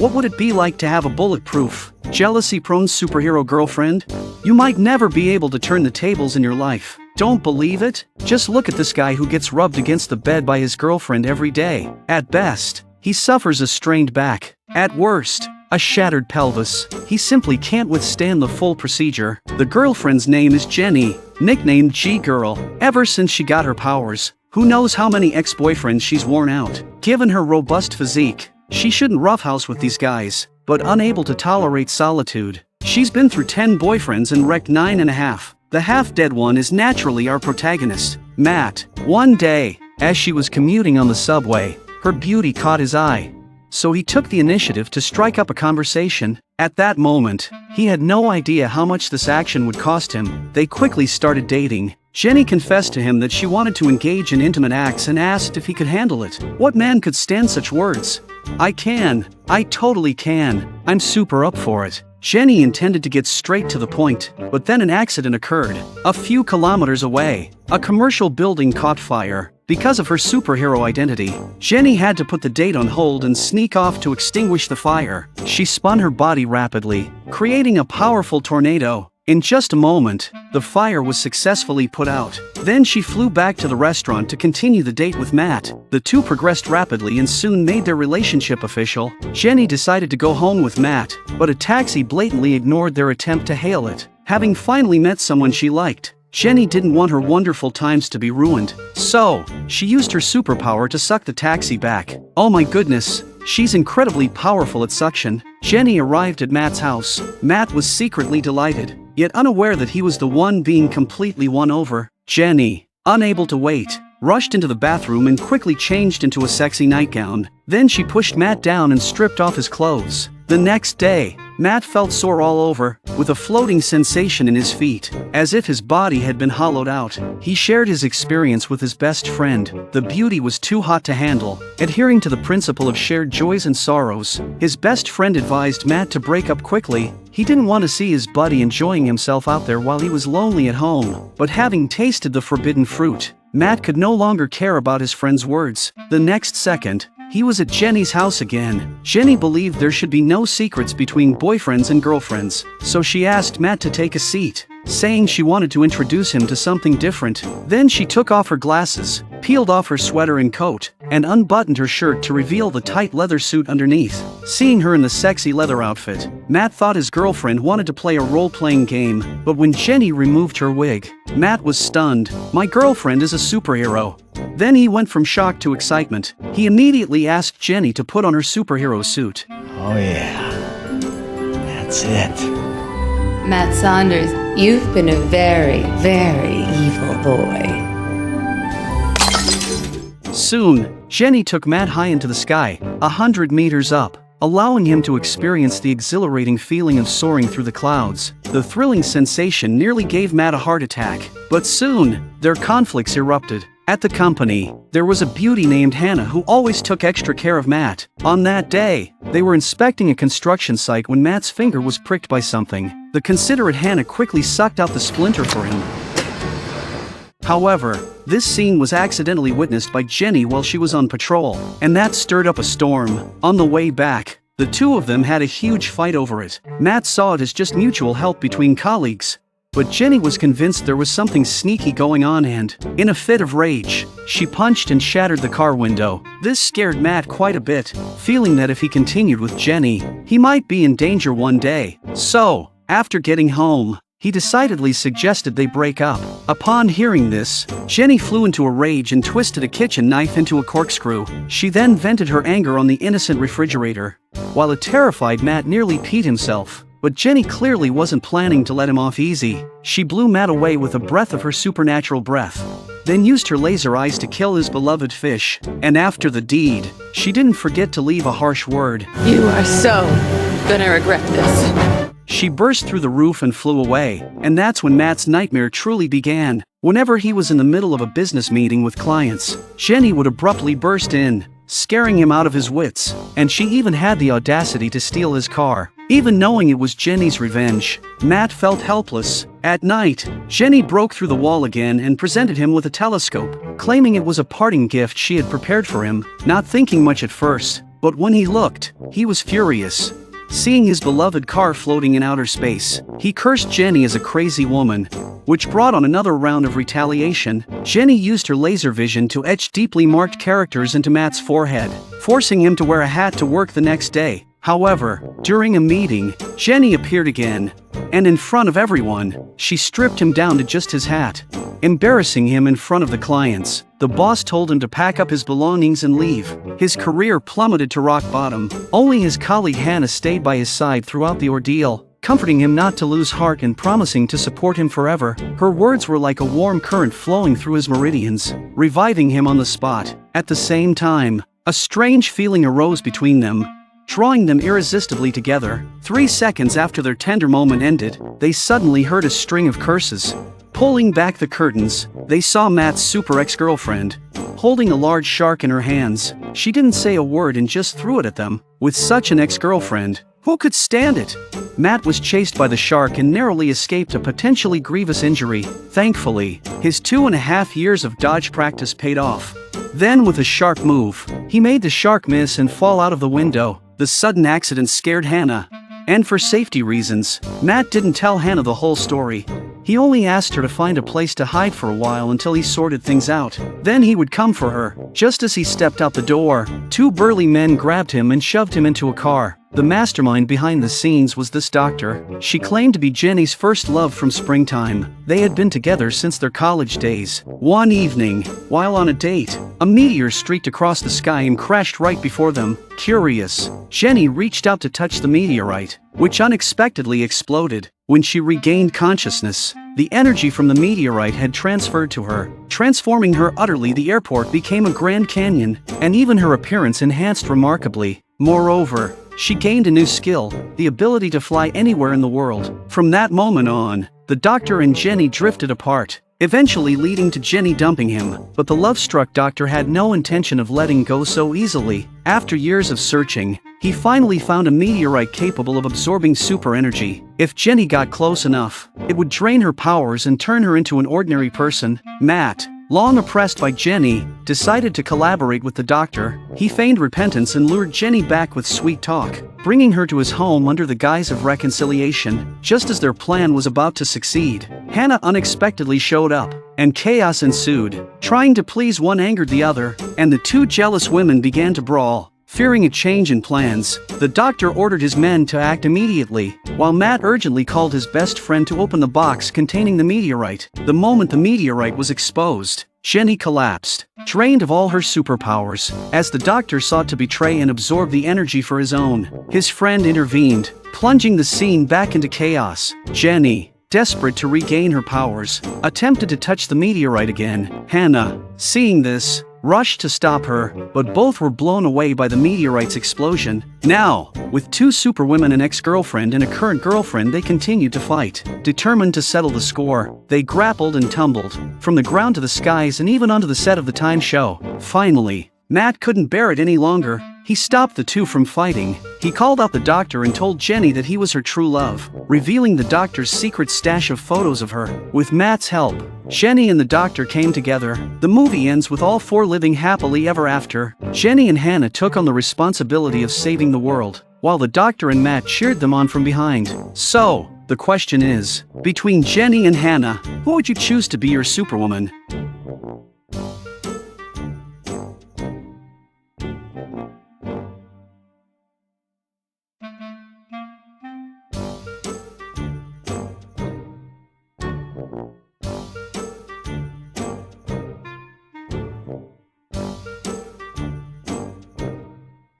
What would it be like to have a bulletproof, jealousy-prone superhero girlfriend? You might never be able to turn the tables in your life. Don't believe it? Just look at this guy who gets rubbed against the bed by his girlfriend every day. At best, he suffers a strained back. At worst, a shattered pelvis. He simply can't withstand the full procedure. The girlfriend's name is Jenny, nicknamed G-Girl. Ever since she got her powers, who knows how many ex-boyfriends she's worn out. Given her robust physique, she shouldn't roughhouse with these guys, but unable to tolerate solitude. She's been through 10 boyfriends and wrecked 9.5. The half-dead one is naturally our protagonist, Matt. One day, as she was commuting on the subway, her beauty caught his eye. So he took the initiative to strike up a conversation. At that moment, he had no idea how much this action would cost him. They quickly started dating. Jenny confessed to him that she wanted to engage in intimate acts and asked if he could handle it. What man could stand such words? I can. I totally can. I'm super up for it. Jenny intended to get straight to the point, but then an accident occurred. A few kilometers away, a commercial building caught fire. Because of her superhero identity, Jenny had to put the date on hold and sneak off to extinguish the fire. She spun her body rapidly, creating a powerful tornado. In just a moment, the fire was successfully put out. Then she flew back to the restaurant to continue the date with Matt. The two progressed rapidly and soon made their relationship official. Jenny decided to go home with Matt, but a taxi blatantly ignored their attempt to hail it. Having finally met someone she liked, Jenny didn't want her wonderful times to be ruined. So, she used her superpower to suck the taxi back. Oh my goodness, she's incredibly powerful at suction. Jenny arrived at Matt's house. Matt was secretly delighted, yet unaware that he was the one being completely won over. Jenny, unable to wait, rushed into the bathroom and quickly changed into a sexy nightgown. Then she pushed Matt down and stripped off his clothes. The next day, Matt felt sore all over, with a floating sensation in his feet, as if his body had been hollowed out. He shared his experience with his best friend. The beauty was too hot to handle. Adhering to the principle of shared joys and sorrows, his best friend advised Matt to break up quickly. He didn't want to see his buddy enjoying himself out there while he was lonely at home. But having tasted the forbidden fruit, Matt could no longer care about his friend's words. The next second, he was at Jenny's house again. Jenny believed there should be no secrets between boyfriends and girlfriends, so she asked Matt to take a seat, saying she wanted to introduce him to something different. Then she took off her glasses, peeled off her sweater and coat, and unbuttoned her shirt to reveal the tight leather suit underneath. Seeing her in the sexy leather outfit, Matt thought his girlfriend wanted to play a role-playing game, but when Jenny removed her wig, Matt was stunned. My girlfriend is a superhero. Then he went from shock to excitement. He immediately asked Jenny to put on her superhero suit. Oh yeah, that's it. Matt Saunders, you've been a very, very evil boy. Soon, Jenny took Matt high into the sky, 100 meters up, allowing him to experience the exhilarating feeling of soaring through the clouds. The thrilling sensation nearly gave Matt a heart attack. But soon, their conflicts erupted. At the company, there was a beauty named Hannah who always took extra care of Matt. On that day, they were inspecting a construction site when Matt's finger was pricked by something. The considerate Hannah quickly sucked out the splinter for him. However, this scene was accidentally witnessed by Jenny while she was on patrol, and that stirred up a storm. On the way back, the two of them had a huge fight over it. Matt saw it as just mutual help between colleagues, but Jenny was convinced there was something sneaky going on and, in a fit of rage, she punched and shattered the car window. This scared Matt quite a bit, feeling that if he continued with Jenny, he might be in danger one day. So, after getting home, he decidedly suggested they break up. Upon hearing this, Jenny flew into a rage and twisted a kitchen knife into a corkscrew. She then vented her anger on the innocent refrigerator, while a terrified Matt nearly peed himself. But Jenny clearly wasn't planning to let him off easy. She blew Matt away with a breath of her supernatural breath, then used her laser eyes to kill his beloved fish. And after the deed, she didn't forget to leave a harsh word. You are so gonna regret this. She burst through the roof and flew away, and that's when Matt's nightmare truly began. Whenever he was in the middle of a business meeting with clients, Jenny would abruptly burst in, scaring him out of his wits, and she even had the audacity to steal his car. Even knowing it was Jenny's revenge, Matt felt helpless. At night, Jenny broke through the wall again and presented him with a telescope, claiming it was a parting gift she had prepared for him. Not thinking much at first, But when he looked, he was furious. Seeing his beloved car floating in outer space, he cursed Jenny as a crazy woman, which brought on another round of retaliation. Jenny used her laser vision to etch deeply marked characters into Matt's forehead, forcing him to wear a hat to work the next day. However, during a meeting, Jenny appeared again, and in front of everyone, she stripped him down to just his hat. Embarrassing him in front of the clients, the boss told him to pack up his belongings and leave. His career plummeted to rock bottom. Only his colleague Hannah stayed by his side throughout the ordeal, comforting him not to lose heart and promising to support him forever. Her words were like a warm current flowing through his meridians, reviving him on the spot. At the same time, a strange feeling arose between them, drawing them irresistibly together. 3 seconds after their tender moment ended, they suddenly heard a string of curses. Pulling back the curtains, they saw Matt's super ex-girlfriend, holding a large shark in her hands. She didn't say a word and just threw it at them. With such an ex-girlfriend, who could stand it? Matt was chased by the shark and narrowly escaped a potentially grievous injury. Thankfully, his 2.5 years of dodge practice paid off. Then with a sharp move, he made the shark miss and fall out of the window. The sudden accident scared Hannah, and for safety reasons, Matt didn't tell Hannah the whole story. He only asked her to find a place to hide for a while until he sorted things out. Then he would come for her. Just as he stepped out the door, 2 burly men grabbed him and shoved him into a car. The mastermind behind the scenes was this doctor. She claimed to be Jenny's first love from springtime. They had been together since their college days. One evening, while on a date, a meteor streaked across the sky and crashed right before them. Curious, Jenny reached out to touch the meteorite, which unexpectedly exploded. When she regained consciousness, the energy from the meteorite had transferred to her, transforming her utterly. The airport became a Grand Canyon, and even her appearance enhanced remarkably. Moreover, she gained a new skill, the ability to fly anywhere in the world. From that moment on, the doctor and Jenny drifted apart, eventually leading to Jenny dumping him. But the love-struck doctor had no intention of letting go so easily. After years of searching, he finally found a meteorite capable of absorbing super energy. If Jenny got close enough, it would drain her powers and turn her into an ordinary person. Matt, long oppressed by Jenny, decided to collaborate with the doctor. He feigned repentance and lured Jenny back with sweet talk, bringing her to his home under the guise of reconciliation. Just as their plan was about to succeed, Hannah unexpectedly showed up, and chaos ensued. Trying to please one angered the other, and the 2 jealous women began to brawl. Fearing a change in plans, the doctor ordered his men to act immediately, while Matt urgently called his best friend to open the box containing the meteorite. The moment the meteorite was exposed, Jenny collapsed, drained of all her superpowers. As the doctor sought to betray and absorb the energy for his own, his friend intervened, plunging the scene back into chaos. Jenny, desperate to regain her powers, attempted to touch the meteorite again. Hannah, seeing this, rushed to stop her, but both were blown away by the meteorite's explosion. Now, with 2 superwomen, an ex-girlfriend and a current girlfriend, they continued to fight. Determined to settle the score, they grappled and tumbled, from the ground to the skies and even onto the set of the Time show. Finally, Matt couldn't bear it any longer. He stopped the 2 from fighting. He called out the doctor and told Jenny that he was her true love, revealing the doctor's secret stash of photos of her. With Matt's help, Jenny and the doctor came together. The movie ends with all 4 living happily ever after. Jenny and Hannah took on the responsibility of saving the world, while the doctor and Matt cheered them on from behind. So, the question is, between Jenny and Hannah, who would you choose to be your superwoman?